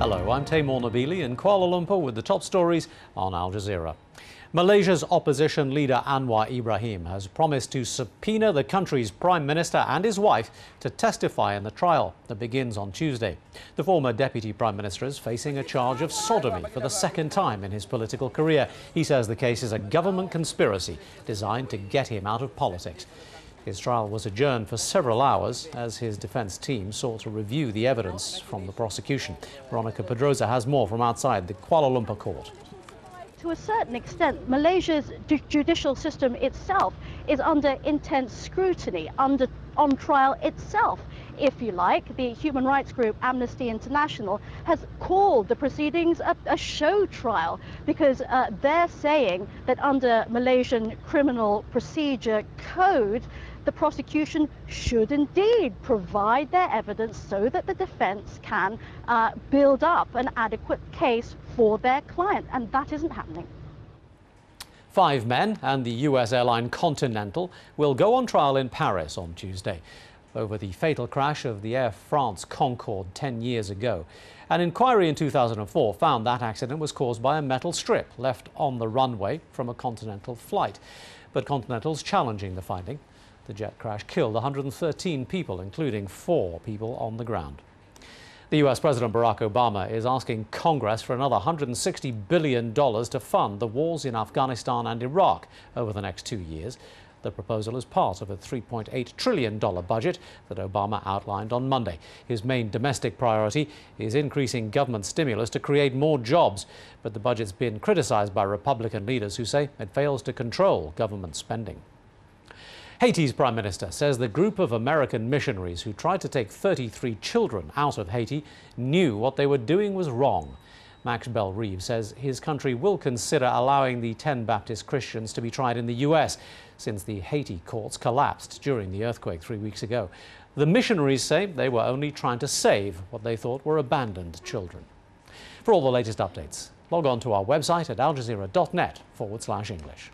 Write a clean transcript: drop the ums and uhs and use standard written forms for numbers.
Hello, I'm Taimur Nabili in Kuala Lumpur with the top stories on Al Jazeera. Malaysia's opposition leader Anwar Ibrahim has promised to subpoena the country's Prime Minister and his wife to testify in the trial that begins on Tuesday. The former Deputy Prime Minister is facing a charge of sodomy for the second time in his political career. He says the case is a government conspiracy designed to get him out of politics. His trial was adjourned for several hours as his defence team sought to review the evidence from the prosecution. Veronica Pedrosa has more from outside the Kuala Lumpur court. To a certain extent, Malaysia's judicial system itself is under intense scrutiny, on trial itself, if you like. The human rights group Amnesty International has called the proceedings a show trial because they're saying that under Malaysian Criminal Procedure Code, the prosecution should indeed provide their evidence so that the defense can build up an adequate case for their client, and that isn't happening. 5 men and the US airline Continental will go on trial in Paris on Tuesday over the fatal crash of the Air France Concorde 10 years ago. An inquiry in 2004 found that accident was caused by a metal strip left on the runway from a Continental flight. But Continental's challenging the finding. The jet crash killed 113 people, including 4 people on the ground. The US President Barack Obama is asking Congress for another $160 billion to fund the wars in Afghanistan and Iraq over the next 2 years. The proposal is part of a $3.8 trillion budget that Obama outlined on Monday. His main domestic priority is increasing government stimulus to create more jobs. But the budget's been criticized by Republican leaders who say it fails to control government spending. Haiti's Prime Minister says the group of American missionaries who tried to take 33 children out of Haiti knew what they were doing was wrong. Max Bell-Reeve says his country will consider allowing the 10 Baptist Christians to be tried in the US since the Haiti courts collapsed during the earthquake 3 weeks ago. The missionaries say they were only trying to save what they thought were abandoned children. For all the latest updates, log on to our website at aljazeera.net/English.